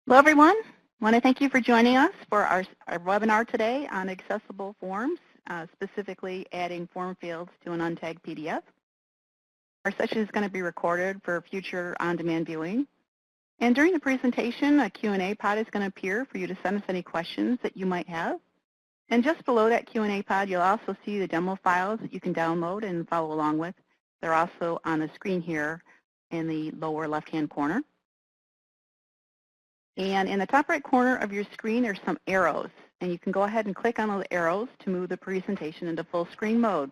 Hello, everyone. I want to thank you for joining us for our webinar today on accessible forms, specifically adding form fields to an untagged PDF. Our session is going to be recorded for future on-demand viewing. And during the presentation, a Q&A pod is going to appear for you to send us any questions that you might have. And just below that Q&A pod, you'll also see the demo files that you can download and follow along with. They're also on the screen here in the lower left-hand corner. And in the top right corner of your screen, there's some arrows. And you can go ahead and click on those arrows to move the presentation into full screen mode.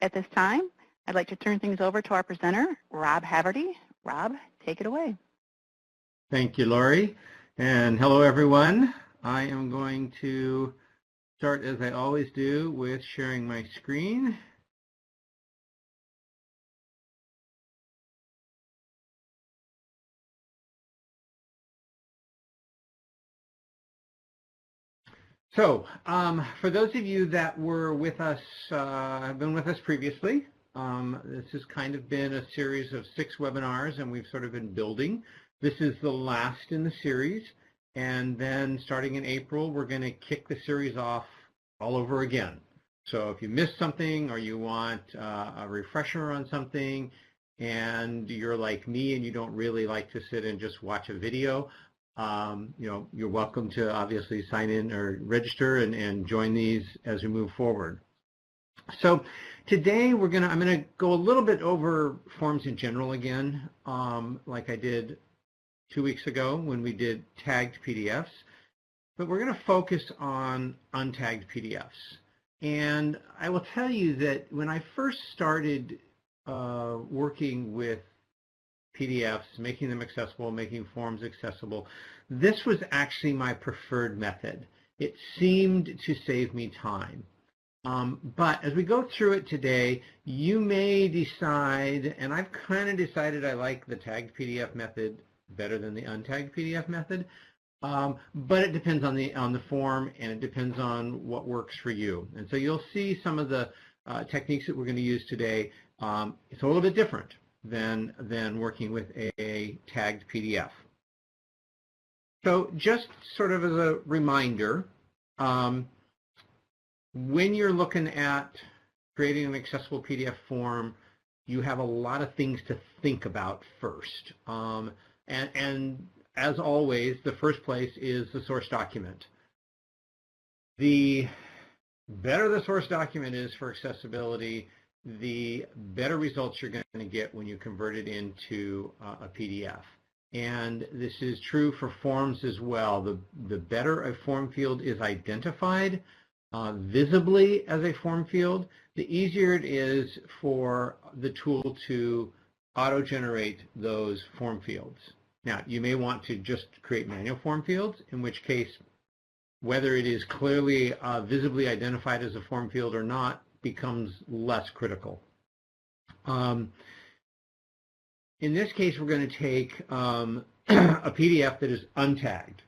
At this time, I'd like to turn things over to our presenter, Rob Haverty. Rob, take it away. Thank you, Lori. And hello, everyone. I am going to start, as I always do, with sharing my screen. So, for those of you that were with us, have been with us previously, this has kind of been a series of 6 webinars, and we've sort of been building. This is the last in the series, and then starting in April, we're going to kick the series off all over again. So if you missed something or you want a refresher on something, and you're like me and you don't really like to sit and just watch a video, you're welcome to obviously sign in or register and join these as we move forward. So today I'm gonna go a little bit over forms in general again, like I did 2 weeks ago when we did tagged PDFs, but we're gonna focus on untagged PDFs. And I will tell you that when I first started working with PDFs, making them accessible, making forms accessible, this was actually my preferred method. It seemed to save me time. But as we go through it today, you may decide, and I've kind of decided I like the tagged PDF method better than the untagged PDF method, but it depends on the form, and it depends on what works for you. And so you'll see some of the techniques that we're going to use today. It's a little bit different than working with a tagged PDF. So just sort of as a reminder, when you're looking at creating an accessible PDF form, you have a lot of things to think about first. And as always, the first place is the source document. The better the source document is for accessibility, the better results you're going to get when you convert it into a PDF. And this is true for forms as well. The better a form field is identified visibly as a form field, the easier it is for the tool to auto-generate those form fields. Now, you may want to just create manual form fields, in which case, whether it is clearly visibly identified as a form field or not becomes less critical. In this case, we're going to take a PDF that is untagged.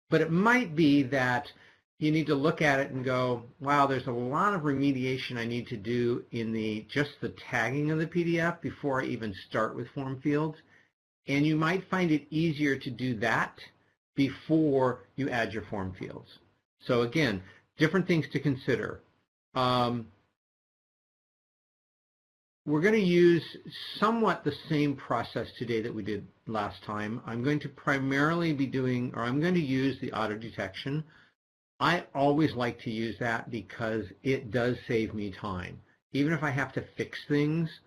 But it might be that you need to look at it and go, wow, there's a lot of remediation I need to do in just the tagging of the PDF before I even start with form fields. And you might find it easier to do that before you add your form fields. So again, different things to consider. We're going to use somewhat the same process today that we did last time. I'm going to primarily be doing, or I'm going to use the auto detection. I always like to use that because it does save me time. Even if I have to fix things,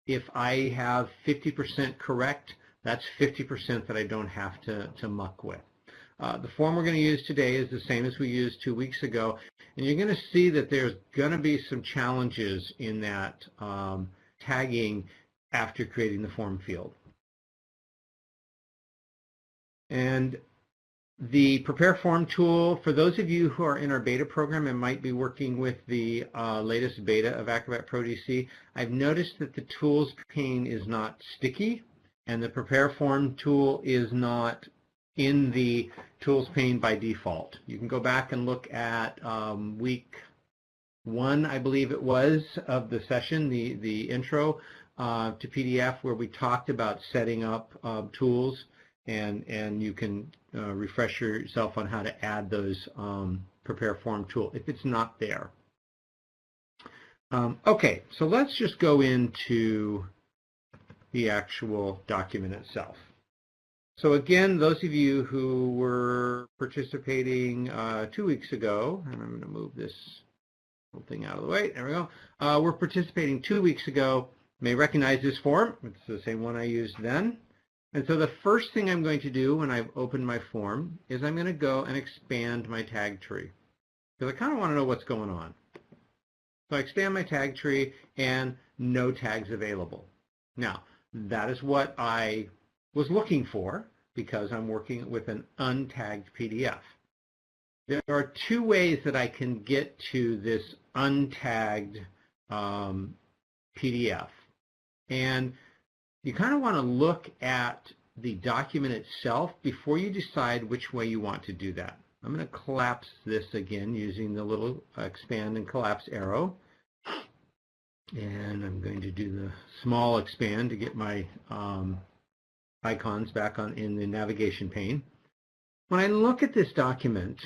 if I have 50% correct, that's 50% that I don't have to muck with. The form we're going to use today is the same as we used 2 weeks ago, and you're going to see that there's going to be some challenges in that tagging after creating the form field. And the Prepare Form tool, for those of you who are in our beta program and might be working with the latest beta of Acrobat Pro DC, I've noticed that the tools pane is not sticky, and the Prepare Form tool is not in the tools pane by default. You can go back and look at week 1, I believe it was, of the session, the intro to PDF, where we talked about setting up tools. and you can refresh yourself on how to add those prepare form tool if it's not there. Okay, so let's just go into the actual document itself. So again, those of you who were participating 2 weeks ago, and I'm going to move this whole thing out of the way, there we go. We're participating 2 weeks ago, may recognize this form. It's the same one I used then. And so the first thing I'm going to do when I've opened my form is I'm going to go and expand my tag tree, because I kind of want to know what's going on. So I expand my tag tree and no tags available. Now, that is what I was looking for because I'm working with an untagged PDF. There are 2 ways that I can get to this untagged PDF. And you kind of want to look at the document itself before you decide which way you want to do that. I'm going to collapse this again using the little expand and collapse arrow. And I'm going to do the small expand to get my icons back in the navigation pane. When I look at this document,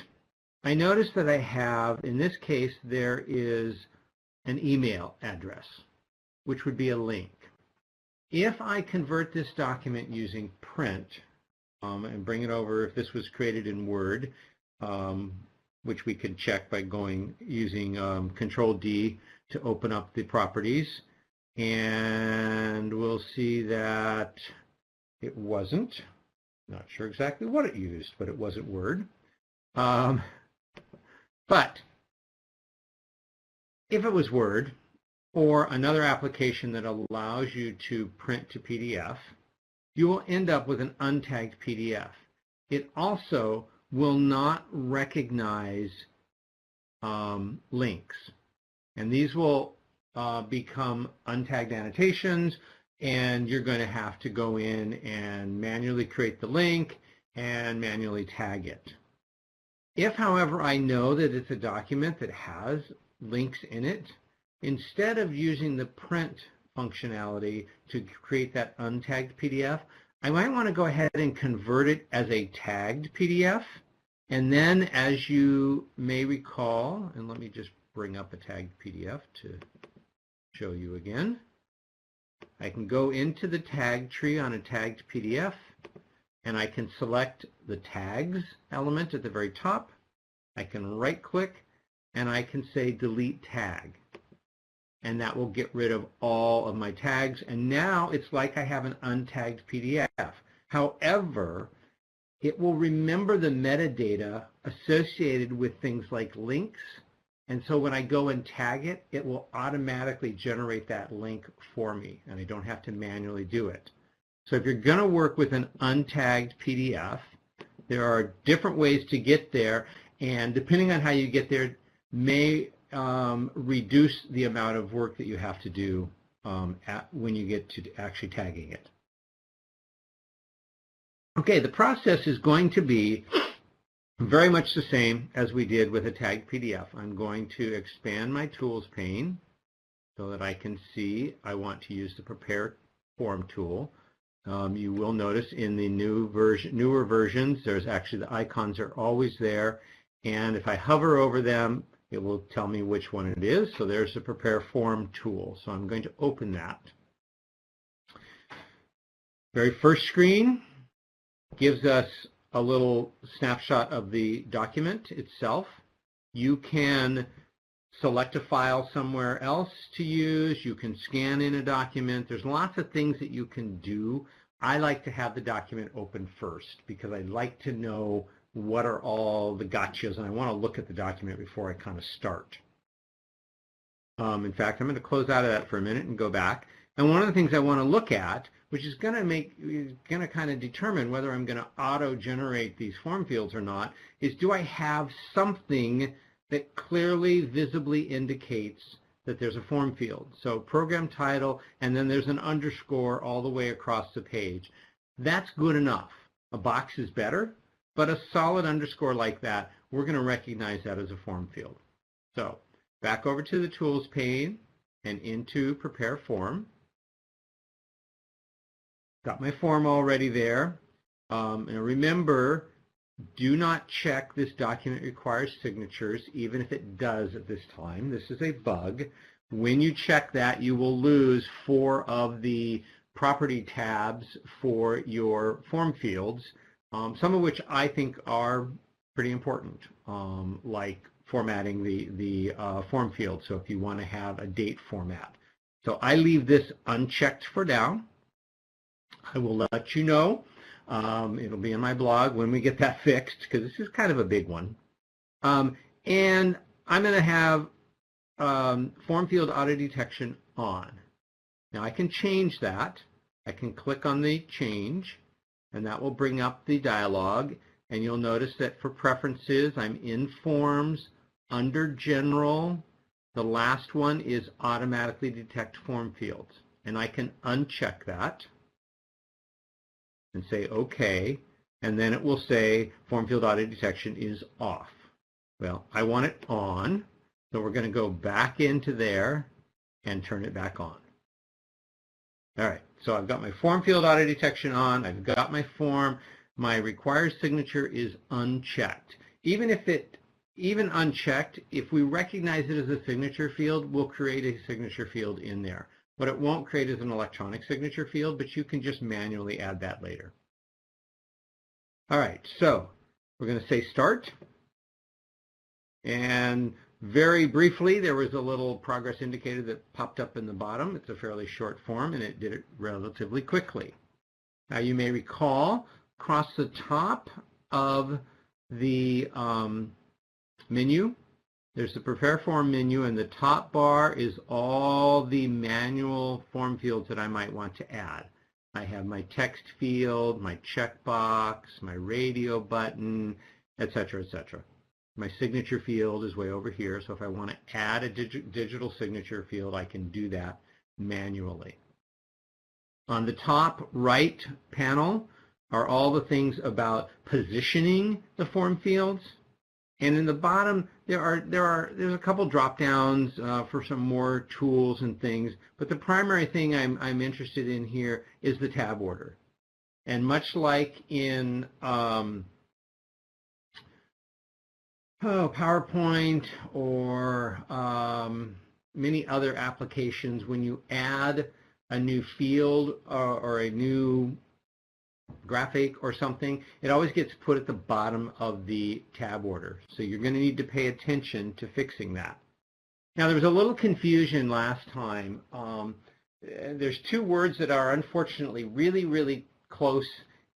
I notice that I have, in this case, there is an email address, which would be a link. If I convert this document using print and bring it over, if this was created in Word, which we could check by using Control D to open up the properties, and we'll see that it wasn't. Not sure exactly what it used, but it wasn't Word. But if it was Word or another application that allows you to print to PDF, you will end up with an untagged PDF. It also will not recognize links. And these will become untagged annotations, and you're going to have to go in and manually create the link and manually tag it. If, however, I know that it's a document that has links in it, instead of using the print functionality to create that untagged PDF, I might want to go ahead and convert it as a tagged PDF. And then, as you may recall, and let me just bring up a tagged PDF to show you again. I can go into the tag tree on a tagged PDF, and I can select the tags element at the very top. I can right-click, and I can say delete tag. And that will get rid of all of my tags. And now it's like I have an untagged PDF. However, it will remember the metadata associated with things like links. And so when I go and tag it, it will automatically generate that link for me, and I don't have to manually do it. So if you're going to work with an untagged PDF, there are different ways to get there, and depending on how you get there, may reduce the amount of work that you have to do when you get to actually tagging it. Okay, the process is going to be very much the same as we did with a tagged PDF. I'm going to expand my tools pane so that I can see I want to use the prepare form tool. You will notice in the newer versions, there's actually the icons are always there, and if I hover over them, it will tell me which one it is. So there's the prepare form tool. So I'm going to open that. Very first screen gives us a little snapshot of the document itself. You can select a file somewhere else to use. You can scan in a document. There's lots of things that you can do. I like to have the document open first because I like to know what are all the gotchas, and I want to look at the document before I kind of start. In fact, I'm going to close out of that for a minute and go back. And one of the things I want to look at, which is going to kind of determine whether I'm going to auto-generate these form fields or not, is do I have something that clearly visibly indicates that there's a form field. So program title, and then there's an underscore all the way across the page. That's good enough. A box is better, but a solid underscore like that, we're going to recognize that as a form field. So back over to the tools pane and into prepare form. Got my form already there. And remember, do not check this document requires signatures, even if it does at this time. This is a bug. When you check that, you will lose 4 of the property tabs for your form fields, some of which I think are pretty important, like formatting the form field. So if you want to have a date format. So I leave this unchecked for now. I will let you know. It'll be in my blog when we get that fixed, because this is kind of a big one. And I'm going to have form field auto detection on. Now I can change that. I can click on the change, and that will bring up the dialog. And you'll notice that for preferences, I'm in Forms, under General. The last one is Automatically Detect Form Fields. And I can uncheck that and say OK, and then it will say Form Field Auto Detection is off. Well, I want it on, so we're going to go back into there and turn it back on. All right, so I've got my Form Field Auto Detection on, I've got my form, my required signature is unchecked. Even unchecked, if we recognize it as a signature field, we'll create a signature field in there. What it won't create is an electronic signature field, but you can just manually add that later. All right, so we're going to say start. And very briefly, there was a little progress indicator that popped up in the bottom. It's a fairly short form, and it did it relatively quickly. Now, you may recall, across the top of the menu, there's the Prepare Form menu, and the top bar is all the manual form fields that I might want to add. I have my text field, my checkbox, my radio button, etc., etc. My signature field is way over here, so if I want to add a digital signature field, I can do that manually. On the top right panel are all the things about positioning the form fields. And in the bottom, there's a couple drop downs for some more tools and things. But the primary thing I'm interested in here is the tab order. And much like in PowerPoint or many other applications, when you add a new field or a new graphic or something, it always gets put at the bottom of the tab order. So you're going to need to pay attention to fixing that. Now, there was a little confusion last time. There's 2 words that are unfortunately really, really close,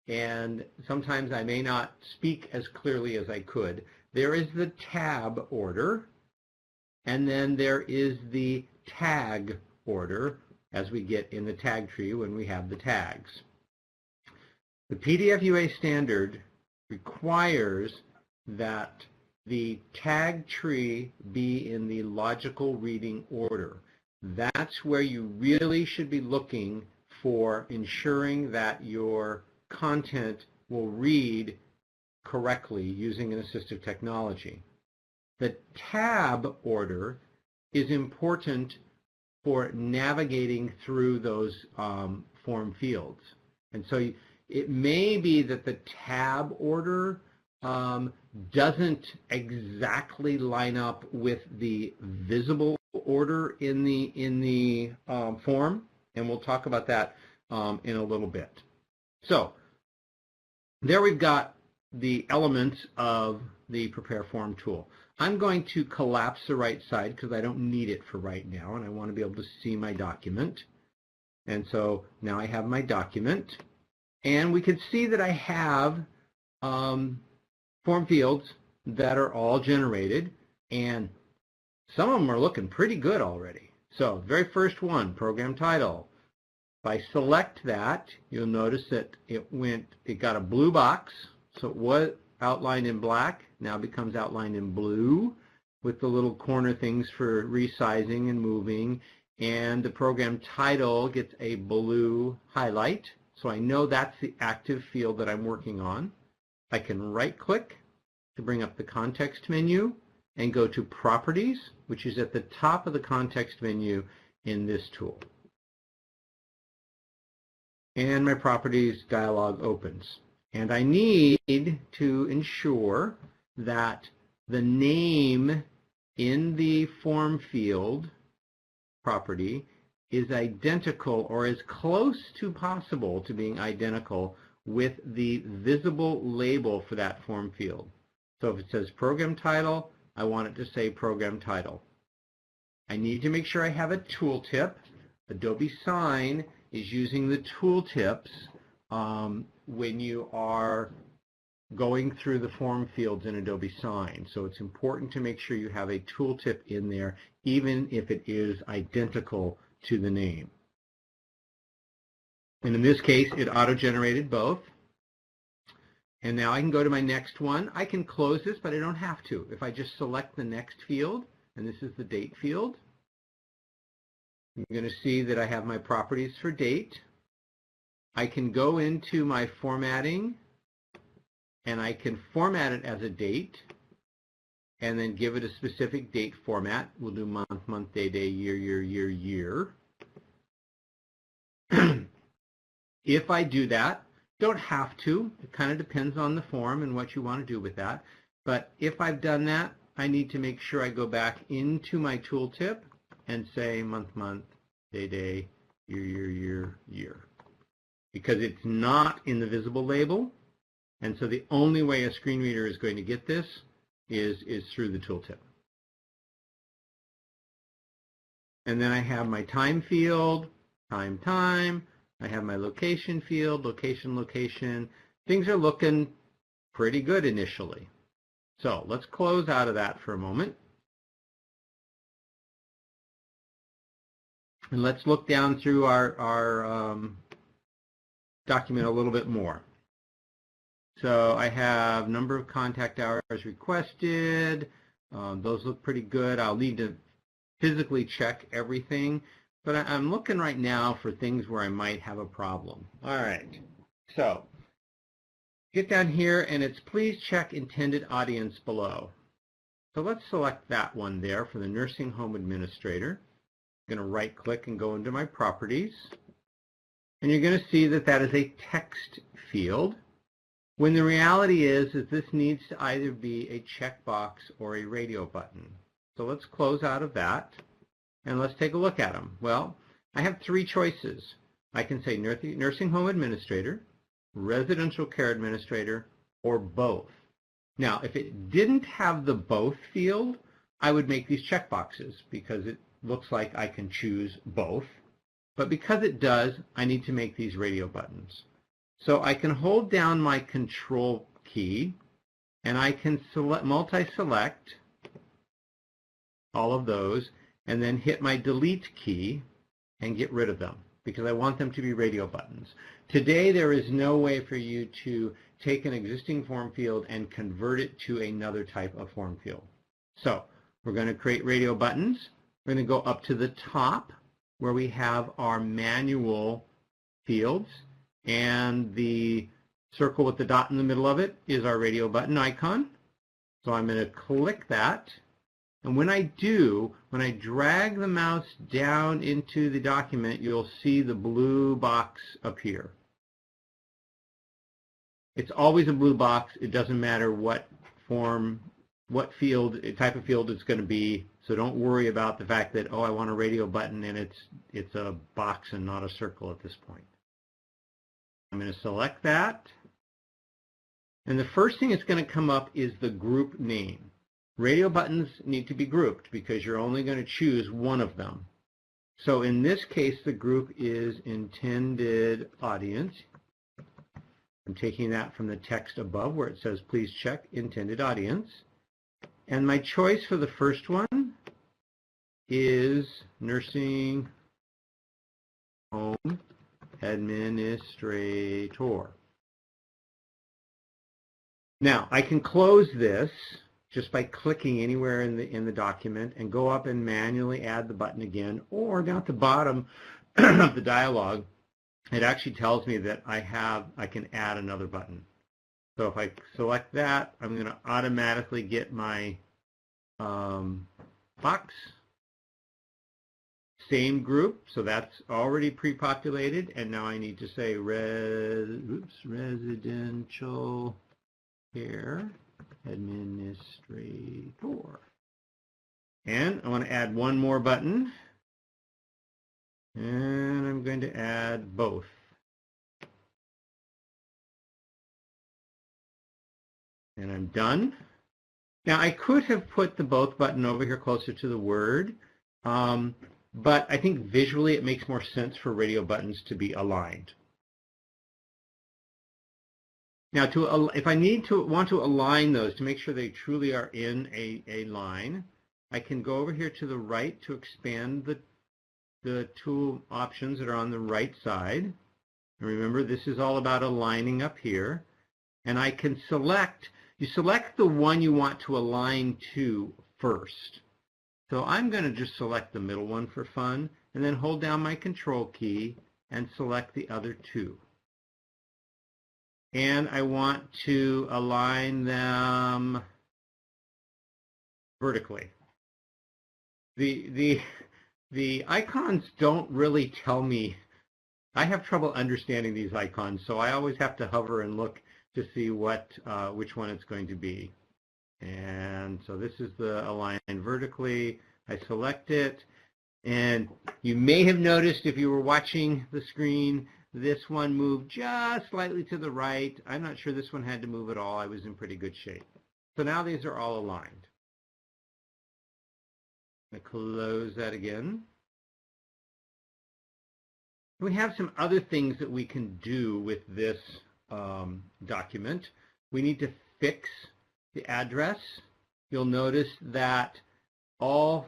and sometimes I may not speak as clearly as I could. There is the tab order, and then there is the tag order, as we get in the tag tree when we have the tags. The PDF UA standard requires that the tag tree be in the logical reading order. That's where you really should be looking for ensuring that your content will read correctly using an assistive technology. The tab order is important for navigating through those form fields. And so it may be that the tab order doesn't exactly line up with the visible order in the form, and we'll talk about that in a little bit. So there we've got the elements of the Prepare Form tool. I'm going to collapse the right side because I don't need it for right now, and I want to be able to see my document. And so now I have my document. And we can see that I have form fields that are all generated, and some of them are looking pretty good already. So the very first one, program title. If I select that, you'll notice that it got a blue box. So it was outlined in black, now becomes outlined in blue with the little corner things for resizing and moving. And the program title gets a blue highlight. So I know that's the active field that I'm working on. I can right-click to bring up the context menu and go to Properties, which is at the top of the context menu in this tool. And my Properties dialog opens. And I need to ensure that the name in the form field property is identical or as close to possible to being identical with the visible label for that form field. So if it says program title, I want it to say program title. I need to make sure I have a tooltip. Adobe Sign is using the tooltips when you are going through the form fields in Adobe Sign. So it's important to make sure you have a tooltip in there, even if it is identical to the name. And in this case, it auto-generated both. And now I can go to my next one. I can close this, but I don't have to. If I just select the next field, and this is the date field, I'm going to see that I have my properties for date. I can go into my formatting, and I can format it as a date, and then give it a specific date format. We'll do month, month, day, day, year, year, year, year. If I do that, don't have to. It kind of depends on the form and what you want to do with that. But if I've done that, I need to make sure I go back into my tooltip and say month, month, day, day, year, year, year, year. Because it's not in the visible label. And so the only way a screen reader is going to get this is through the tooltip. And then I have my time field, time, time. I have my location field, location, location. Things are looking pretty good initially. So let's close out of that for a moment. And let's look down through our document a little bit more. So I have number of contact hours requested. Those look pretty good. I'll need to physically check everything, but I'm looking right now for things where I might have a problem. All right, so get down here and it's please check intended audience below. So let's select that one there for the nursing home administrator. I'm going to right click and go into my properties. And you're going to see that that is a text field, when the reality is that this needs to either be a checkbox or a radio button. So let's close out of that and let's take a look at them. Well, I have three choices. I can say nursing home administrator, residential care administrator, or both. Now, if it didn't have the both field, I would make these checkboxes because it looks like I can choose both. But because it does, I need to make these radio buttons. So I can hold down my control key and I can multi-select all of those and then hit my delete key and get rid of them because I want them to be radio buttons. Today there is no way for you to take an existing form field and convert it to another type of form field. So we're going to create radio buttons. We're going to go up to the top where we have our manual fields, and the circle with the dot in the middle of it is our radio button icon. So I'm going to click that, and when I do, when I drag the mouse down into the document, you'll see the blue box appear. It's always a blue box. It doesn't matter what form, what field, type of field it's going to be. So don't worry about the fact that, oh, I want a radio button and it's a box and not a circle at this point. I'm going to select that. And the first thing that's going to come up is the group name. Radio buttons need to be grouped because you're only going to choose one of them. So in this case, the group is intended audience. I'm taking that from the text above where it says, please check intended audience. And my choice for the first one is nursing home administrator. Now, I can close this just by clicking anywhere in the document and go up and manually add the button again, or down at the bottom of the dialog, it actually tells me that I can add another button. So if I select that, I'm going to automatically get my box. Same group, so that's already pre-populated, and now I need to say residential Essential Care Administrator. And I want to add one more button. And I'm going to add both. And I'm done. Now I could have put the both button over here closer to the word, but I think visually it makes more sense for radio buttons to be aligned. Now, if I want to align those to make sure they truly are in a line, I can go over here to the right to expand the tool options that are on the right side. And remember, this is all about aligning up here. And I can you select the one you want to align to first. So I'm going to just select the middle one for fun, and then hold down my Control key and select the other two. And I want to align them vertically. The icons don't really tell me. I have trouble understanding these icons, so I always have to hover and look to see which one it's going to be. And so this is the align vertically. I select it, and you may have noticed if you were watching the screen, this one moved just slightly to the right. I'm not sure this one had to move at all. I was in pretty good shape. So now these are all aligned. I'm going to close that again. We have some other things that we can do with this document. We need to fix the address. You'll notice that all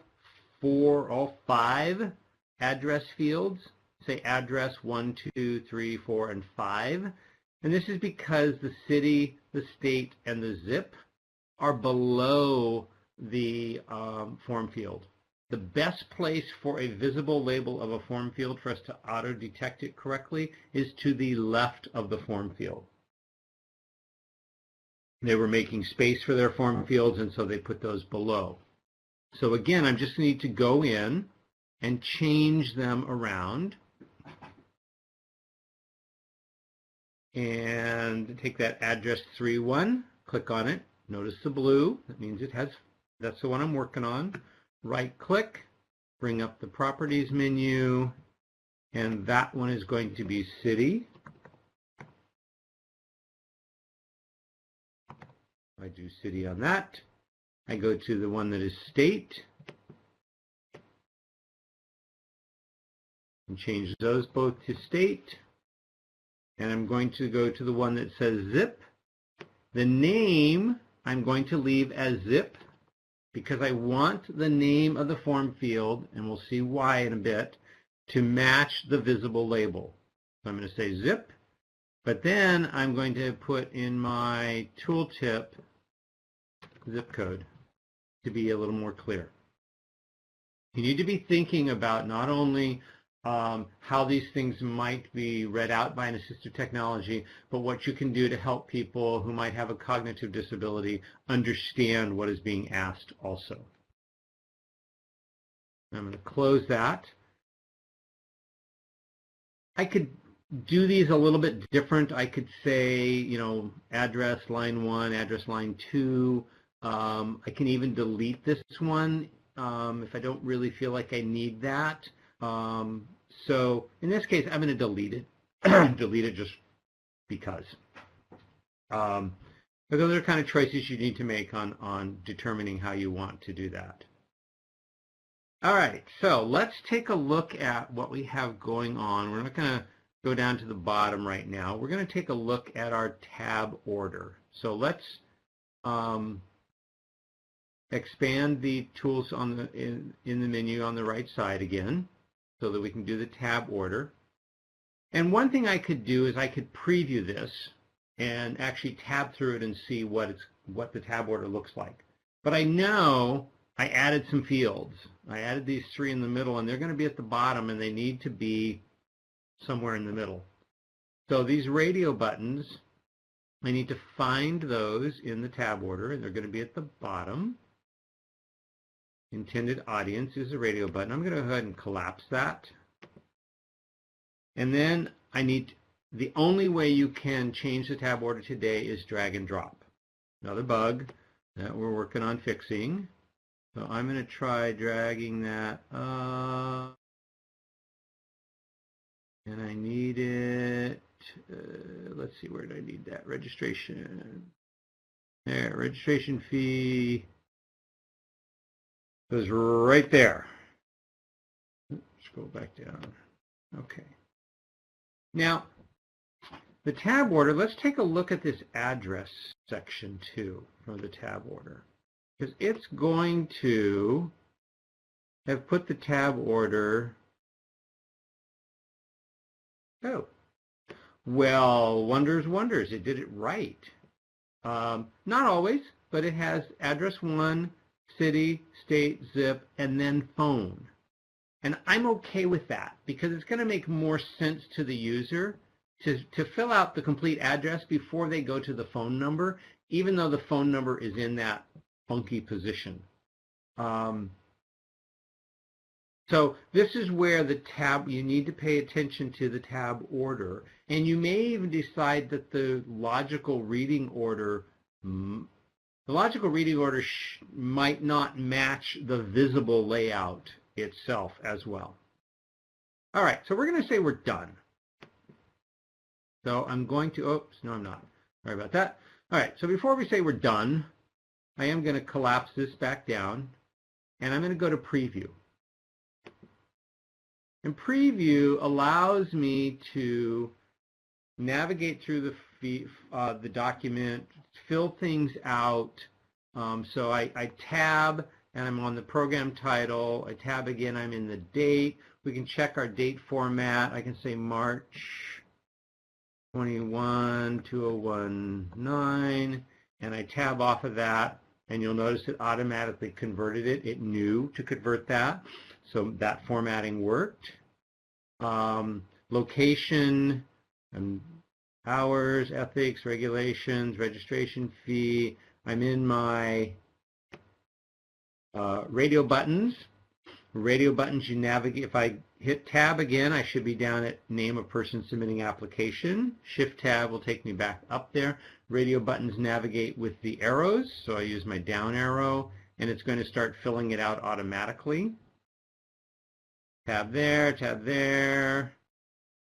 5 address fields say address 1, 2, 3, 4, and 5. And this is because the city, the state, and the zip are below the form field. The best place for a visible label of a form field for us to auto-detect it correctly is to the left of the form field. They were making space for their form fields, and so they put those below. So again, I'm just need to go in and change them around. And take that address 3-1, click on it. Notice the blue. That means that's the one I'm working on. Right click, bring up the properties menu, and that one is going to be city. I do city on that. I go to the one that is state and change those both to state. And I'm going to go to the one that says zip. The name I'm going to leave as zip because I want the name of the form field, and we'll see why in a bit, to match the visible label. So I'm going to say zip, but then I'm going to put in my tooltip zip code to be a little more clear. You need to be thinking about not only how these things might be read out by an assistive technology, but what you can do to help people who might have a cognitive disability understand what is being asked also. I'm going to close that. I could do these a little bit different. I could say, you know, address line 1, address line 2. I can even delete this one if I don't really feel like I need that. So in this case, I'm going to delete it. Delete it just because. But those are kind of choices you need to make on determining how you want to do that. All right, so let's take a look at what we have going on. We're not going to go down to the bottom right now. We're going to take a look at our tab order. So let's expand the tools on in the menu on the right side again, so that we can do the tab order. And one thing I could do is I could preview this and actually tab through it and see what the tab order looks like. But I know I added some fields. I added these 3 in the middle, and they're going to be at the bottom, and they need to be somewhere in the middle. So these radio buttons, I need to find those in the tab order, and they're going to be at the bottom. Intended audience is a radio button. I'm going to go ahead and collapse that. And then I need the only way you can change the tab order today is drag and drop. Another bug that we're working on fixing. So I'm going to try dragging that up. And I need it, let's see, where do I need that? Registration. There, registration fee goes right there. Scroll back down. Okay. Now, the tab order, let's take a look at this address section too from the tab order. Because it's going to have put the tab order. Oh, well, wonders, wonders. It did it right. Not always, but it has address 1, city, state, zip, and then phone. And I'm okay with that because it's going to make more sense to the user to fill out the complete address before they go to the phone number, even though the phone number is in that funky position. So this is where the tab, you need to pay attention to the tab order. And you may even decide that the logical reading order might not match the visible layout itself as well. All right, so we're going to say we're done. So I'm going to, oops, no, I'm not. Sorry about that. All right, so before we say we're done, I am going to collapse this back down, and I'm going to go to Preview. And Preview allows me to navigate through the document, fill things out. So I tab, and I'm on the program title. I tab again, I'm in the date. We can check our date format. I can say March 21, 2019, and I tab off of that, and you'll notice it automatically converted it. It knew to convert that. So that formatting worked. Location, hours, ethics, regulations, registration fee. I'm in my radio buttons. Radio buttons, you navigate. If I hit tab again, I should be down at name of person submitting application. Shift tab will take me back up there. Radio buttons navigate with the arrows, so I use my down arrow, and it's going to start filling it out automatically. Tab there, tab there.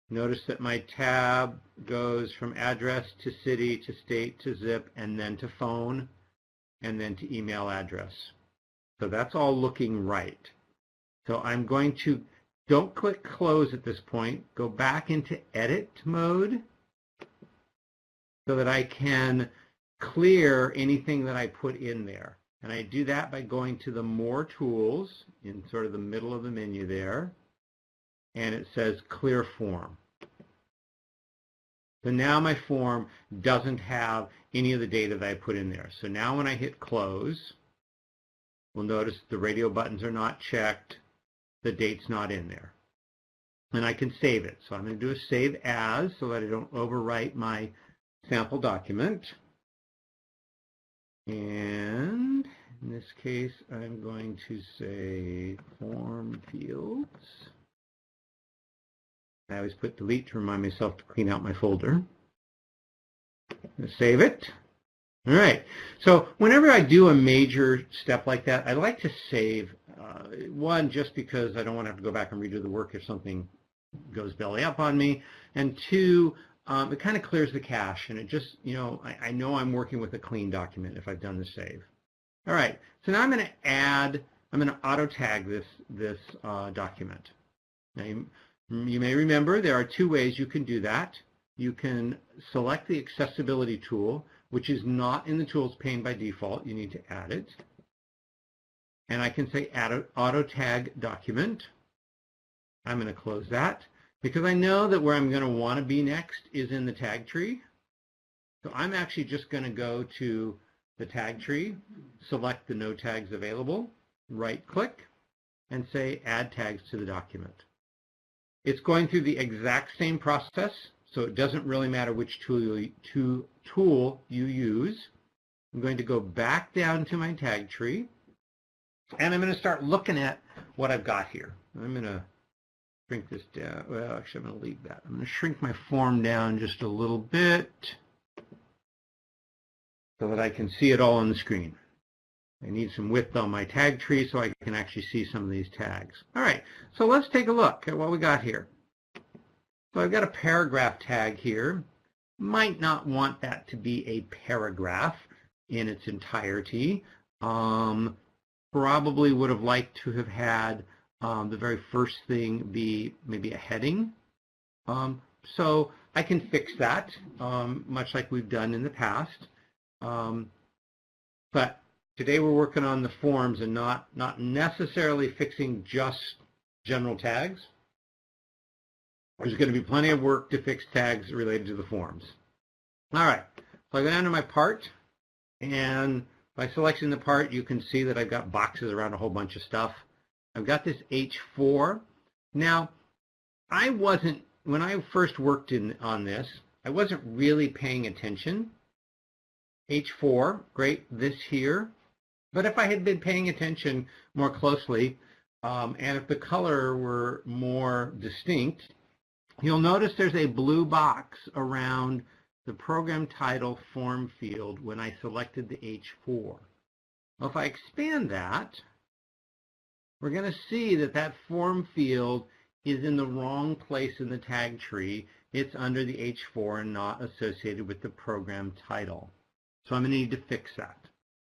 Notice that my tab goes from address to city to state to zip and then to phone and then to email address. So that's all looking right. So I'm going to, don't click close at this point, go back into edit mode so that I can clear anything that I put in there. And I do that by going to the More Tools in sort of the middle of the menu there, and it says Clear Form. So now my form doesn't have any of the data that I put in there. So now when I hit Close, we'll notice the radio buttons are not checked, the date's not in there. And I can save it. So I'm going to do a Save As so that I don't overwrite my sample document. And in this case, I'm going to say Form Fields. I always put delete to remind myself to clean out my folder. Save it. All right. So whenever I do a major step like that, I like to save. One, just because I don't want to have to go back and redo the work if something goes belly up on me. And two, it kind of clears the cache, and it just, I know I'm working with a clean document if I've done the save. All right, so now I'm going to auto tag this document. Now you may remember there are two ways you can do that. You can select the accessibility tool, which is not in the tools pane by default. You need to add it. And I can say add auto tag document. I'm going to close that, because I know that where I'm going to want to be next is in the tag tree. So I'm actually just going to go to the tag tree, select the no tags available, right click, and say add tags to the document. It's going through the exact same process, so it doesn't really matter which tool you use. I'm going to go back down to my tag tree, and I'm going to start looking at what I've got here. I'm going to shrink this down. Well, actually, I'm going to leave that. I'm going to shrink my form down just a little bit so that I can see it all on the screen. I need some width on my tag tree so I can actually see some of these tags. All right, so let's take a look at what we got here. So I've got a paragraph tag here. Might not want that to be a paragraph in its entirety. Probably would have liked to have had the very first thing be maybe a heading. So I can fix that, much like we've done in the past. But today we're working on the forms and not necessarily fixing just general tags. There's going to be plenty of work to fix tags related to the forms. All right, so I go down to my part, and by selecting the part, you can see that I've got boxes around a whole bunch of stuff. I've got this H4. Now, when I first worked on this, I wasn't really paying attention. H4, great, this here. But if I had been paying attention more closely, and if the color were more distinct, you'll notice there's a blue box around the program title form field when I selected the H4. Well, if I expand that, we're going to see that that form field is in the wrong place in the tag tree. It's under the H4 and not associated with the program title. So I'm going to need to fix that.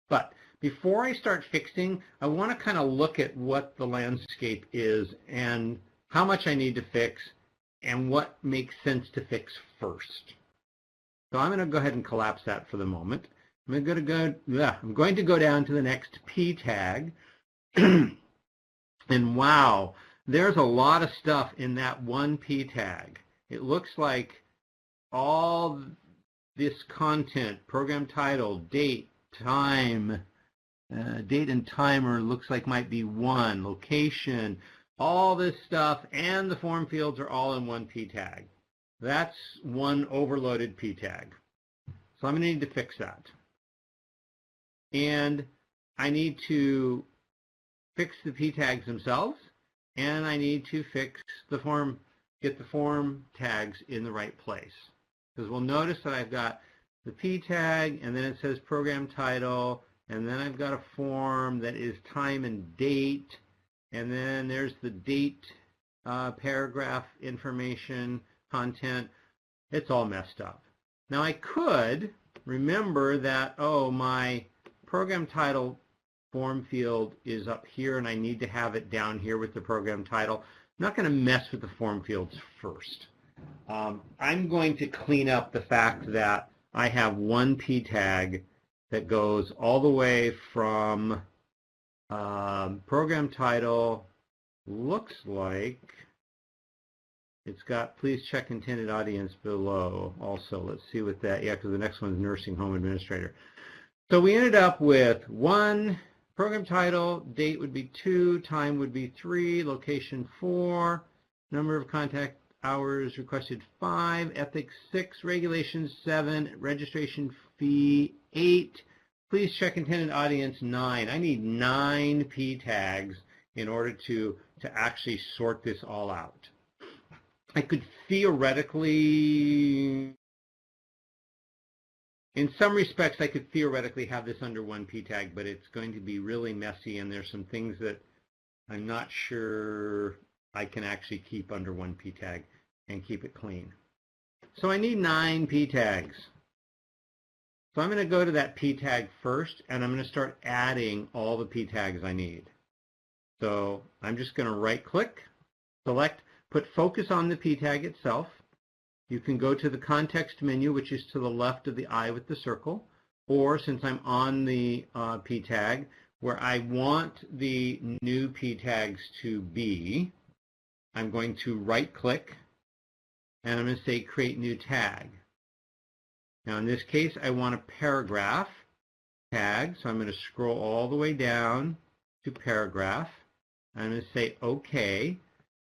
But before I start fixing, I want to kind of look at what the landscape is and how much I need to fix and what makes sense to fix first. So I'm going to go ahead and collapse that for the moment. I'm going to go down to the next P tag. And wow, there's a lot of stuff in that one P tag. It looks like all this content, program title, date, time, date and timer looks like might be one, location, all this stuff, and the form fields are all in one P tag. That's one overloaded P tag. So I'm going to need to fix that. And I need to fix the P tags themselves, and I need to fix the form, get the form tags in the right place. Because we'll notice that I've got the P tag, and then it says program title, and then I've got a form that is time and date, and then there's the date, paragraph information, content. It's all messed up. Now I could remember that, oh, my program title form field is up here and I need to have it down here with the program title. I'm not going to mess with the form fields first. I'm going to clean up the fact that I have one P tag that goes all the way from program title, looks like it's got please check intended audience below also. Let's see what that, yeah, because the next one is nursing home administrator. So we ended up with one, program title, date would be 2, time would be 3, location 4, number of contact hours requested 5, ethics 6, regulations 7, registration fee 8, please check intended audience 9. I need 9 P tags in order to actually sort this all out. I could theoretically, in some respects, I could theoretically have this under one P tag, but it's going to be really messy, and there's some things that I'm not sure I can actually keep under one P tag and keep it clean. So I need 9 P tags. So I'm going to go to that P tag first, and I'm going to start adding all the P tags I need. So I'm just going to right-click, select, put focus on the P tag itself. You can go to the context menu, which is to the left of the eye with the circle, or since I'm on the P tag, where I want the new P tags to be, I'm going to right-click, and I'm going to say Create New Tag. Now in this case, I want a paragraph tag, so I'm going to scroll all the way down to paragraph. I'm going to say OK,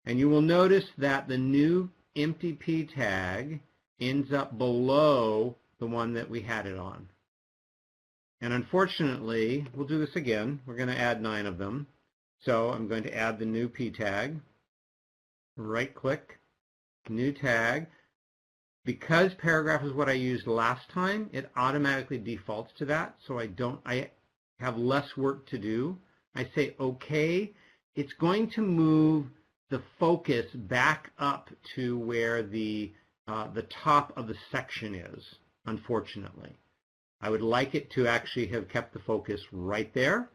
and you will notice that the new empty P tag ends up below the one that we had it on. And unfortunately, we'll do this again. We're going to add 9 of them. So I'm going to add the new P tag. right-click, new tag. Because paragraph is what I used last time, it automatically defaults to that, so I have less work to do. I say OK. It's going to move the focus back up to where the top of the section is, unfortunately. I would like it to actually have kept the focus right there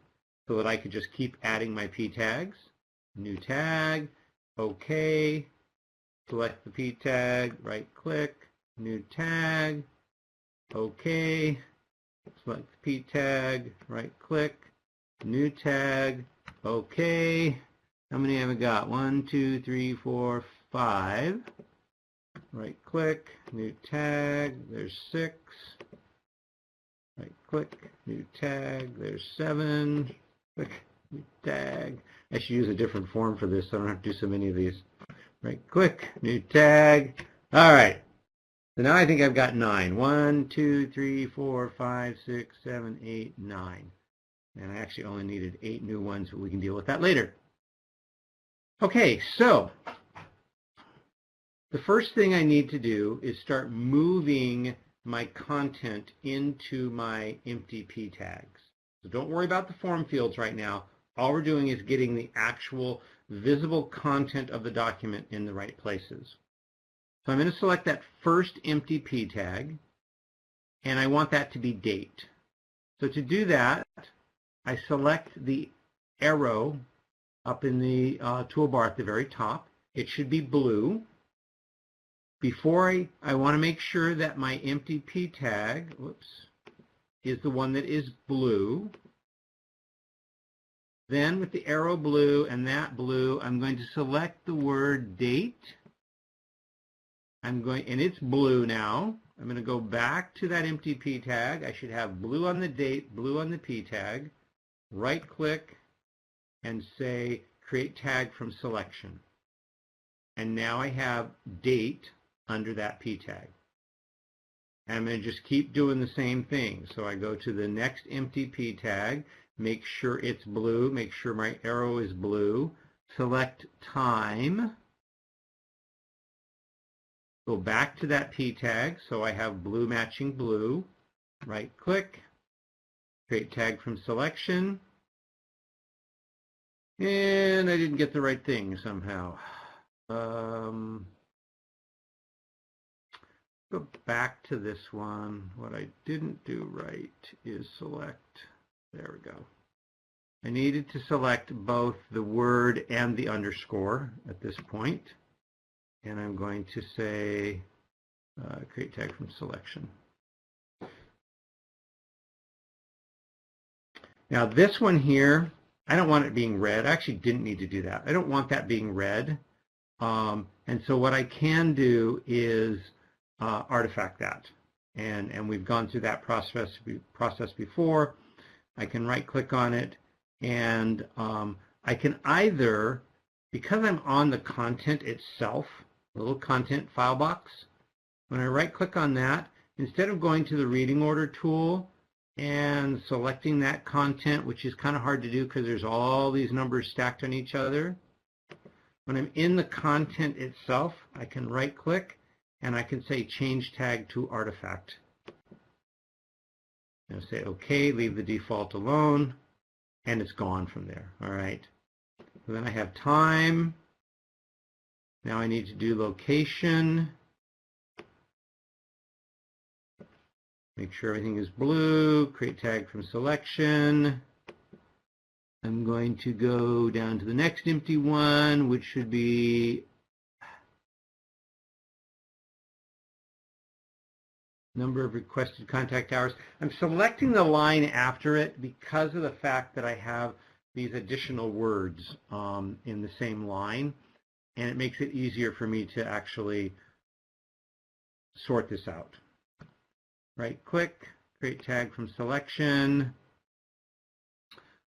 so that I could just keep adding my P tags. New tag, OK, select the P tag, right click, new tag, OK, select the P tag, right click, new tag, OK. How many have I got? 1, 2, 3, 4, 5. Right click, new tag, there's 6. Right click, new tag, there's 7. Click, new tag. I should use a different form for this so I don't have to do so many of these. Right click, new tag. All right. So now I think I've got 9. 1, 2, 3, 4, 5, 6, 7, 8, 9. And I actually only needed 8 new ones, but we can deal with that later. Okay, so the first thing I need to do is start moving my content into my empty P tags. So don't worry about the form fields right now. All we're doing is getting the actual visible content of the document in the right places. So I'm going to select that first empty P tag, and I want that to be date. So to do that, I select the arrow up in the toolbar at the very top. It should be blue. Before I want to make sure that my empty P tag, is the one that is blue. Then with the arrow blue and that blue, I'm going to select the word date. And it's blue now. I'm going to go back to that empty P tag. I should have blue on the date, blue on the P tag. Right click and say create tag from selection. And now I have date under that P tag. And I'm going to just keep doing the same thing. So I go to the next empty P tag, make sure it's blue, make sure my arrow is blue, select time, go back to that P tag, so I have blue matching blue, right click, create tag from selection, and I didn't get the right thing somehow. Go back to this one. What I didn't do right is select, there we go. I needed to select both the word and the underscore at this point. And I'm going to say create tag from selection. Now this one here, I don't want it being red. I actually didn't need to do that. I don't want that being red. And so what I can do is artifact that. And we've gone through that process before. I can right click on it, and I can either, because I'm on the content itself, the little content file box, when I right click on that, instead of going to the reading order tool and selecting that content, which is kind of hard to do because there's all these numbers stacked on each other, when I'm in the content itself, I can right click and I can say change tag to artifact. And say OK, leave the default alone, and it's gone from there. All right. So then I have time. Now I need to do location. Make sure everything is blue. Create tag from selection. I'm going to go down to the next empty one, which should be number of requested contact hours. I'm selecting the line after it because of the fact that I have these additional words in the same line, and it makes it easier for me to actually sort this out. Right click, create tag from selection.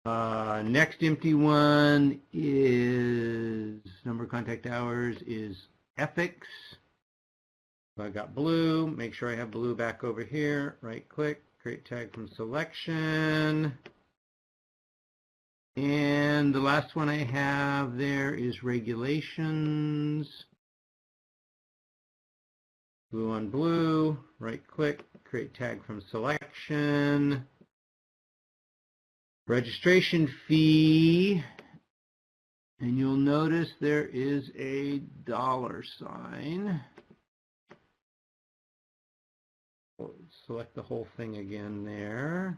Next empty one is number of contact hours is ethics. So I got blue, make sure I have blue back over here, right click, create tag from selection. And the last one I have there is regulations. Blue on blue, right click, create tag from selection. Registration fee, and you'll notice there is a $sign. Select the whole thing again there.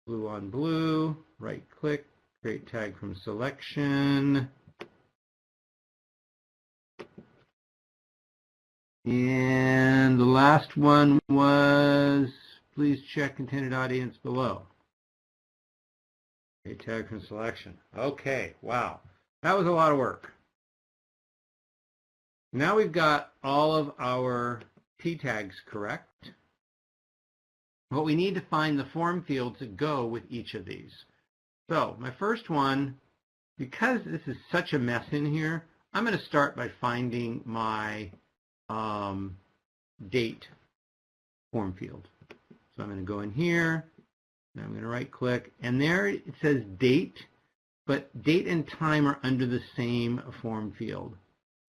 Blue on blue, right click, create tag from selection. And the last one was, please check intended audience below. A tag from selection. Okay, wow. That was a lot of work. Now we've got all of our P tags correct. But we need to find the form fields that go with each of these. So my first one, because this is such a mess in here, I'm going to start by finding my date form field. So I'm going to go in here, and I'm going to right click, and there it says date, but date and time are under the same form field.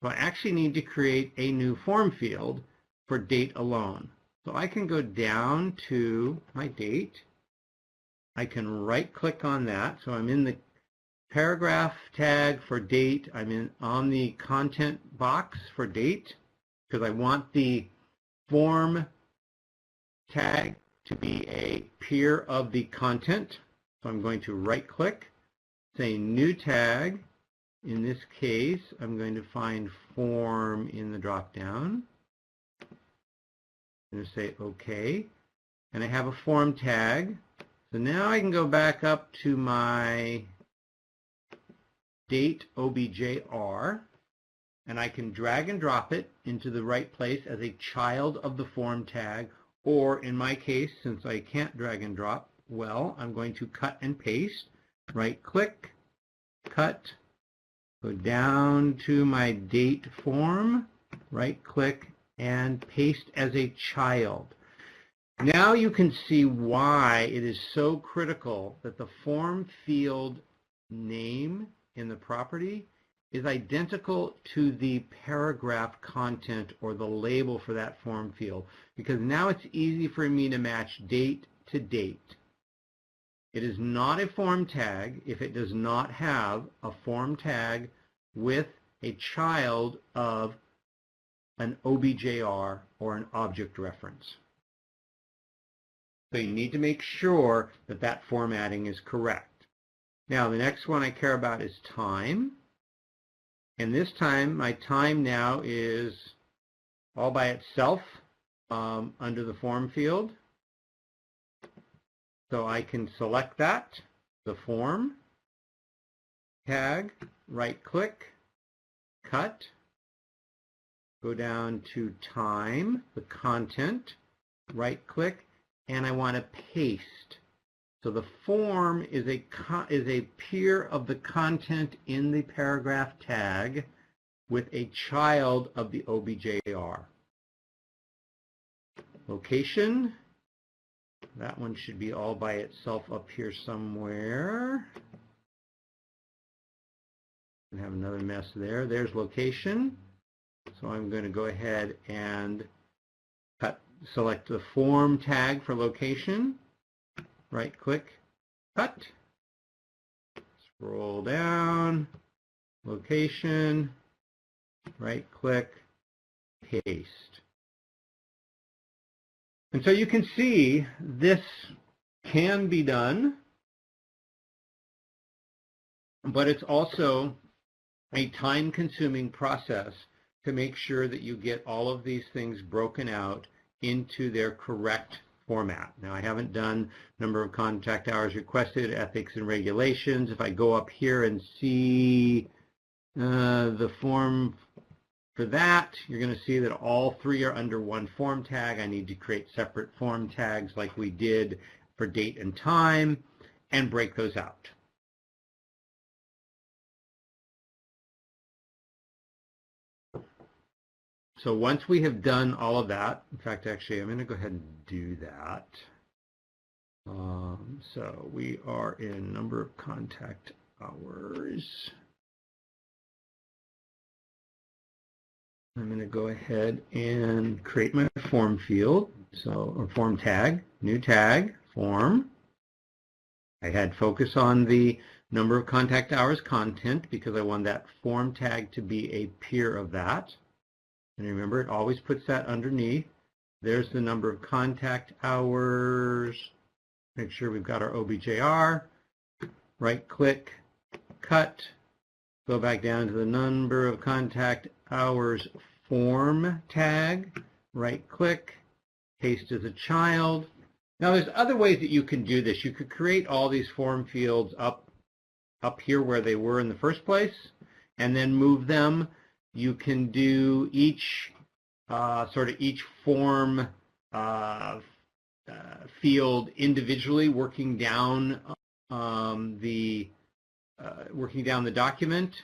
So I actually need to create a new form field for date alone. So I can go down to my date. I can right click on that. So I'm in the paragraph tag for date. I'm on the content box for date because I want the form tag to be a peer of the content. So I'm going to right click, say new tag. In this case, I'm going to find form in the drop down. I'm going to say OK, and I have a form tag. So now I can go back up to my date OBJR, and I can drag and drop it into the right place as a child of the form tag, or in my case, since I can't drag and drop, well, I'm going to cut and paste. Right click, cut, go down to my date form, right click, and paste as a child. Now you can see why it is so critical that the form field name in the property is identical to the paragraph content or the label for that form field, because now it's easy for me to match date to date. It is not a form tag if it does not have a form tag with a child of an OBJR or an object reference. So you need to make sure that that formatting is correct. Now the next one I care about is time. And this time my time now is all by itself under the form field. So I can select that, the form tag, right click, cut, go down to time, the content, right click, and I want to paste. So the form is a peer of the content in the paragraph tag with a child of the OBJR. Location, that one should be all by itself up here somewhere. And have another mess there. There's location. So I'm going to go ahead and select the form tag for location, right click, cut, scroll down, location, right click, paste. And so you can see this can be done, but it's also a time-consuming process to make sure that you get all of these things broken out into their correct format. Now, I haven't done number of contact hours requested, ethics and regulations. If I go up here and see the form for that, you're going to see that all three are under one form tag. I need to create separate form tags like we did for date and time and break those out. So once we have done all of that, in fact, actually, I'm going to go ahead and do that. So we are in number of contact hours. I'm going to go ahead and create my form field. So a form tag, new tag, form. I had focus on the number of contact hours content because I want that form tag to be a peer of that. And remember, it always puts that underneath. There's the number of contact hours. Make sure we've got our OBJR. Right click, cut. Go back down to the number of contact hours form tag. Right click, paste as a child. Now there's other ways that you can do this. You could create all these form fields up here where they were in the first place and then move them. You can do each each form field individually, working down the document.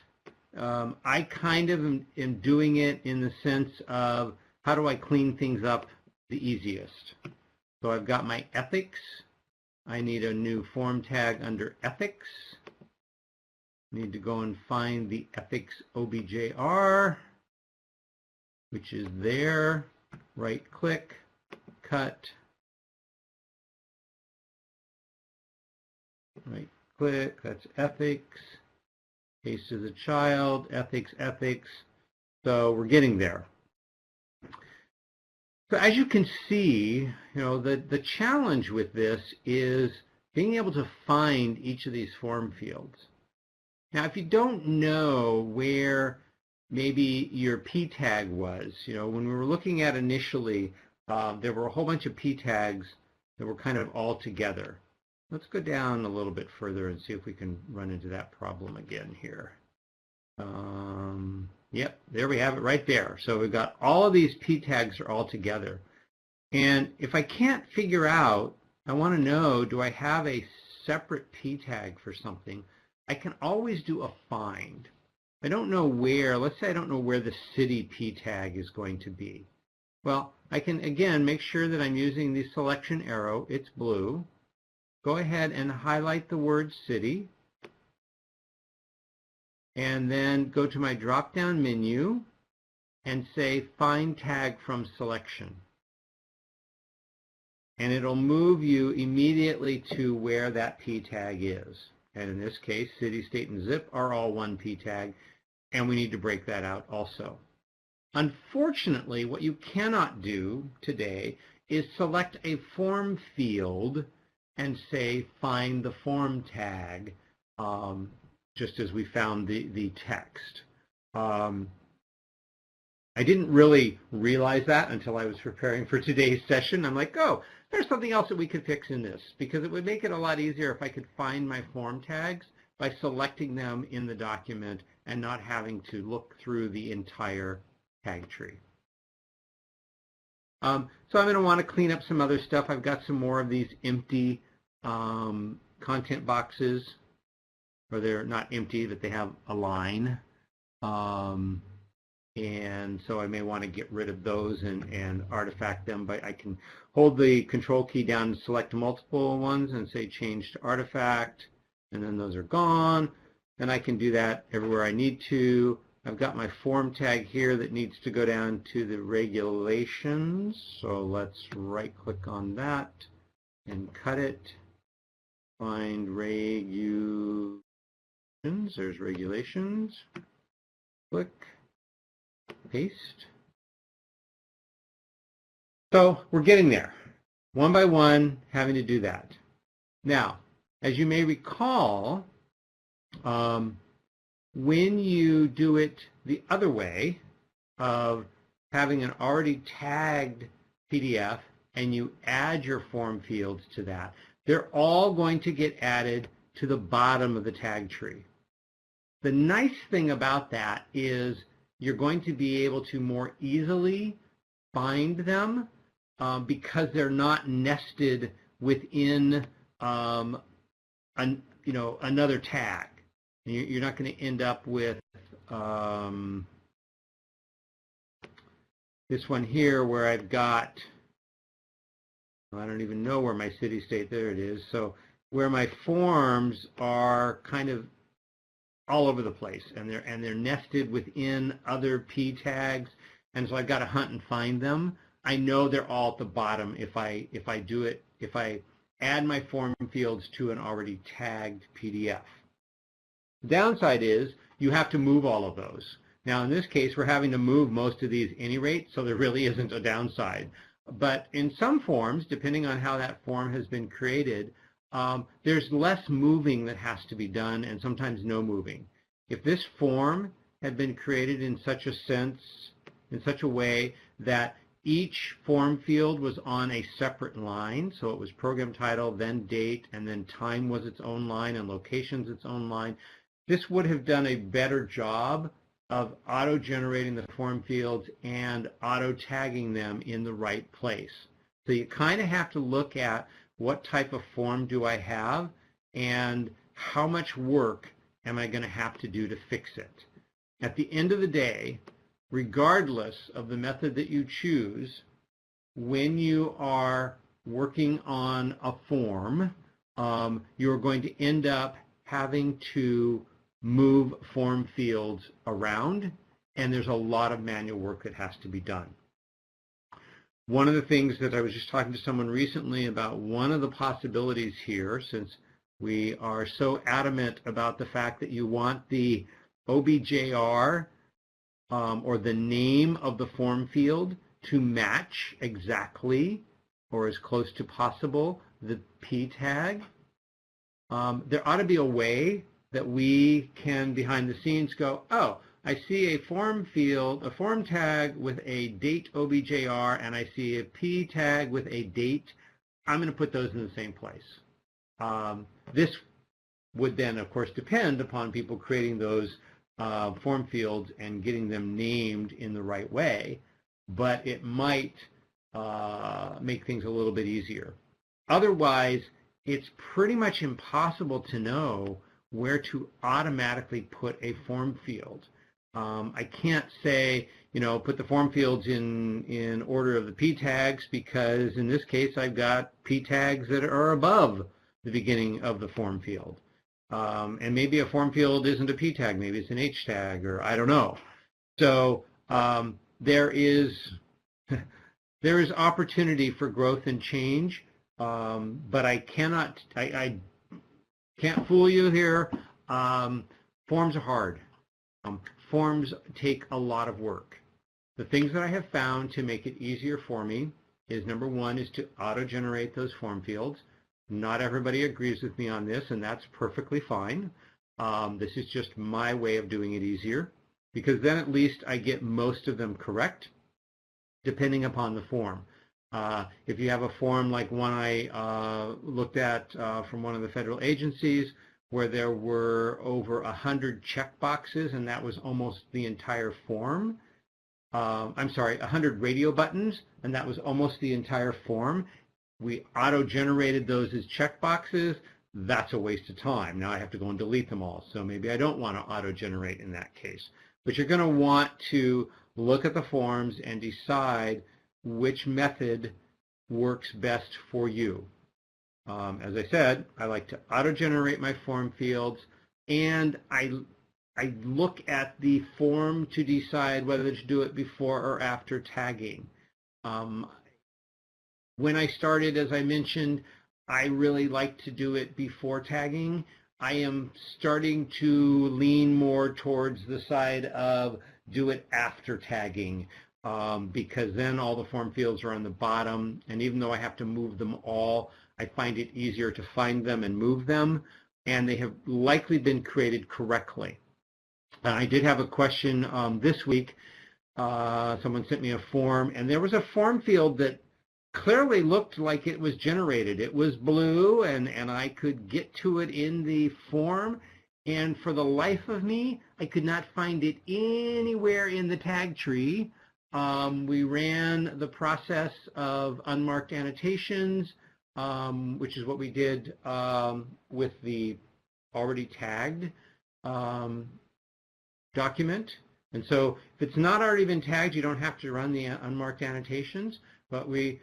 I kind of am doing it in the sense of how do I clean things up the easiest. So I've got my ethics. I need a new form tag under ethics. Need to go and find the ethics OBJR, which is there. Right click, cut. Right click, that's ethics. Paste as a child, ethics, ethics. So we're getting there. So as you can see, the challenge with this is being able to find each of these form fields. Now, if you don't know where maybe your P tag was, when we were looking at initially, there were a whole bunch of P tags that were kind of all together. Let's go down a little bit further and see if we can run into that problem again here. Yep, there we have it right there. So we've got all of these P tags are all together. And if I can't figure out, I want to know, do I have a separate P tag for something? I can always do a find. I don't know where, let's say I don't know where the city P tag is going to be. Well, I can, again, make sure that I'm using the selection arrow. It's blue. Go ahead and highlight the word city. And then go to my drop-down menu and say Find Tag from Selection. And it'll move you immediately to where that P tag is. And in this case, city, state, and zip are all one P tag, and we need to break that out also. Unfortunately, what you cannot do today is select a form field and say Find the form tag, just as we found the text. I didn't really realize that until I was preparing for today's session. I'm like, oh, there's something else that we could fix in this, because it would make it a lot easier if I could find my form tags by selecting them in the document and not having to look through the entire tag tree. So I'm going to want to clean up some other stuff. I've got some more of these empty content boxes, or they're not empty, but they have a line. And so I may want to get rid of those and artifact them, but I can hold the control key down and select multiple ones and say change to artifact, and then those are gone. And I can do that everywhere I need to. I've got my form tag here that needs to go down to the regulations, so let's right click on that and cut it. Find regulations, there's regulations, click, paste. So we're getting there, one by one, having to do that. Now, as you may recall, when you do it the other way of having an already tagged PDF and you add your form fields to that, they're all going to get added to the bottom of the tag tree. The nice thing about that is you're going to be able to more easily find them because they're not nested within another tag. You're not going to end up with this one here where I've got I don't even know where my city state, there it is. So where my forms are kind of all over the place, and they're nested within other P tags, and so I've got to hunt and find them. I know they're all at the bottom if I add my form fields to an already tagged PDF. The downside is you have to move all of those. Now in this case we're having to move most of these at any rate, so there really isn't a downside. But in some forms, depending on how that form has been created, there's less moving that has to be done, and sometimes no moving. If this form had been created in such a way that each form field was on a separate line, so it was program title, then date, and then time was its own line, and location's its own line, this would have done a better job of auto-generating the form fields and auto-tagging them in the right place. So you kind of have to look at what type of form do I have and how much work am I going to have to do to fix it. At the end of the day, regardless of the method that you choose, when you are working on a form, you're going to end up having to move form fields around, and there's a lot of manual work that has to be done. One of the things that I was just talking to someone recently about, one of the possibilities here, since we are so adamant about the fact that you want the OBJR or the name of the form field to match exactly or as close to possible the P tag, there ought to be a way that we can behind the scenes go, oh, I see a form field, a form tag with a date OBJR, and I see a P tag with a date. I'm going to put those in the same place. This would then, of course, depend upon people creating those form fields and getting them named in the right way, but it might make things a little bit easier. Otherwise, it's pretty much impossible to know where to automatically put a form field. I can't say, put the form fields in order of the P tags, because in this case I've got P tags that are above the beginning of the form field. And maybe a form field isn't a P tag, maybe it's an H tag, or I don't know. So there is opportunity for growth and change, but I can't fool you here. Forms are hard. Forms take a lot of work. The things that I have found to make it easier for me is, number one, is to auto-generate those form fields. Not everybody agrees with me on this, and that's perfectly fine. This is just my way of doing it easier, because then at least I get most of them correct, depending upon the form. If you have a form like one I looked at from one of the federal agencies, where there were over 100 checkboxes, and that was almost the entire form. I'm sorry, 100 radio buttons, and that was almost the entire form. We auto-generated those as checkboxes. That's a waste of time. Now I have to go and delete them all, so maybe I don't want to auto-generate in that case. But you're going to want to look at the forms and decide which method works best for you. As I said, I like to auto-generate my form fields, and I look at the form to decide whether to do it before or after tagging. When I started, as I mentioned, I really like to do it before tagging. I am starting to lean more towards the side of do it after tagging, because then all the form fields are on the bottom, and even though I have to move them all, I find it easier to find them and move them, and they have likely been created correctly. I did have a question this week. Someone sent me a form, and there was a form field that clearly looked like it was generated. It was blue, and I could get to it in the form, and for the life of me, I could not find it anywhere in the tag tree. We ran the process of unmarked annotations, which is what we did with the already tagged document. And so if it's not already been tagged, you don't have to run the unmarked annotations, but we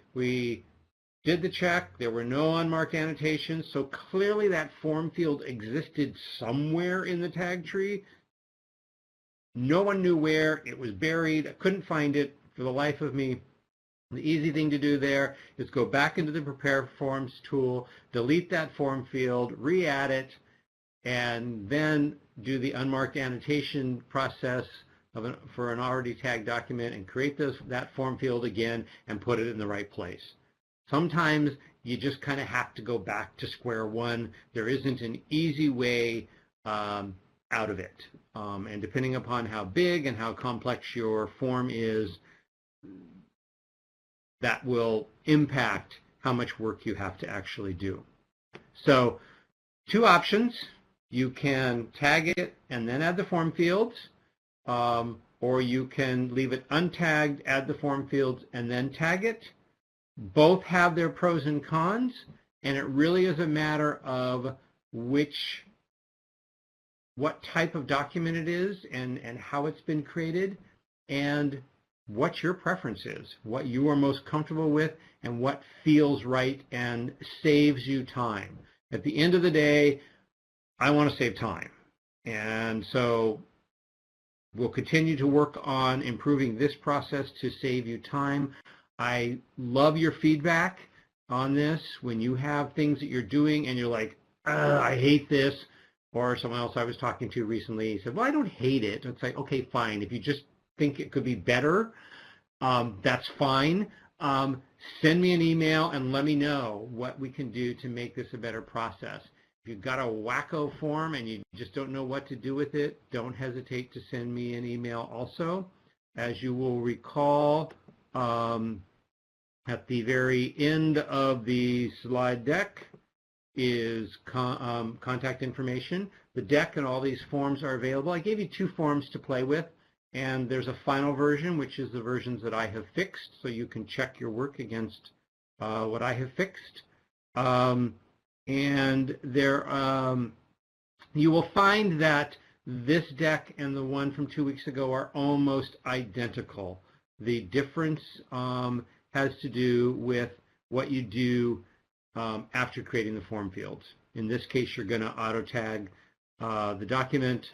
did the check. There were no unmarked annotations, so clearly that form field existed somewhere in the tag tree. No one knew where. It was buried. I couldn't find it for the life of me. The easy thing to do there is go back into the Prepare Forms tool, delete that form field, re-add it, and then do the unmarked annotation process for an already tagged document and create that form field again and put it in the right place. Sometimes you just kind of have to go back to square one. There isn't an easy way out of it. And depending upon how big and how complex your form is, that will impact how much work you have to actually do. So 2 options. You can tag it and then add the form fields, or you can leave it untagged, add the form fields, and then tag it. Both have their pros and cons, and it really is a matter of what type of document it is and how it's been created, and what your preference is, what you are most comfortable with, and what feels right and saves you time. At the end of the day, I want to save time. And so we'll continue to work on improving this process to save you time. I love your feedback on this. When you have things that you're doing and you're like, I hate this, or someone else I was talking to recently said, well, I don't hate it. It's like, okay, fine. If you just think it could be better, that's fine. Send me an email and let me know what we can do to make this a better process. If you've got a wacko form and you just don't know what to do with it, don't hesitate to send me an email also. As you will recall, at the very end of the slide deck is contact information. The deck and all these forms are available. I gave you 2 forms to play with, and there's a final version, which is the versions that I have fixed, so you can check your work against what I have fixed. And there, you will find that this deck and the one from 2 weeks ago are almost identical. The difference has to do with what you do after creating the form fields. In this case, you're going to auto tag the document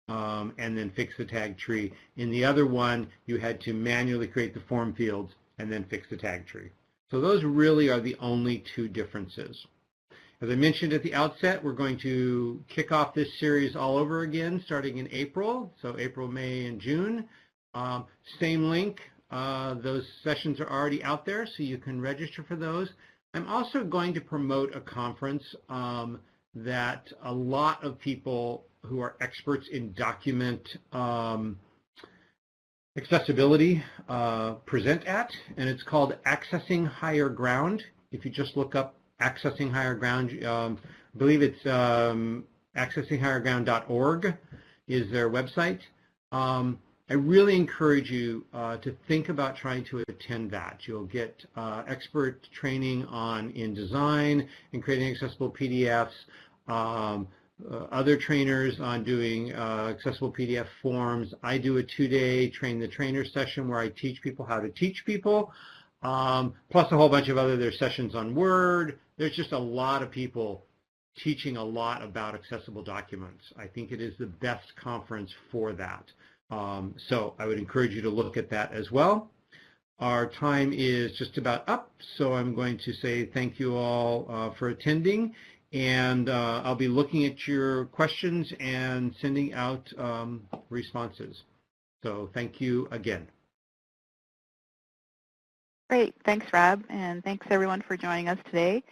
and then fix the tag tree. In the other one, you had to manually create the form fields and then fix the tag tree. So those really are the only 2 differences. As I mentioned at the outset, we're going to kick off this series all over again starting in April, so April, May, and June. Same link. Those sessions are already out there, so you can register for those. I'm also going to promote a conference that a lot of people who are experts in document accessibility present at, and it's called Accessing Higher Ground. If you just look up Accessing Higher Ground, I believe it's accessinghigherground.org is their website. I really encourage you to think about trying to attend that. You'll get expert training on InDesign and creating accessible PDFs, other trainers on doing accessible PDF forms. I do a 2-day train the trainer session where I teach people how to teach people, plus a whole bunch of other, there's sessions on Word. There's just a lot of people teaching a lot about accessible documents. I think it is the best conference for that. So I would encourage you to look at that as well. Our time is just about up, so I'm going to say thank you all for attending, and I'll be looking at your questions and sending out responses. So thank you again. Great. Thanks, Rob, and thanks everyone for joining us today.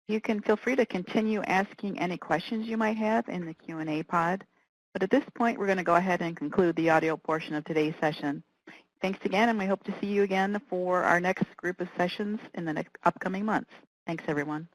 You can feel free to continue asking any questions you might have in the Q&A pod. But at this point, we're going to go ahead and conclude the audio portion of today's session. Thanks again, and we hope to see you again for our next group of sessions in the next upcoming months. Thanks, everyone.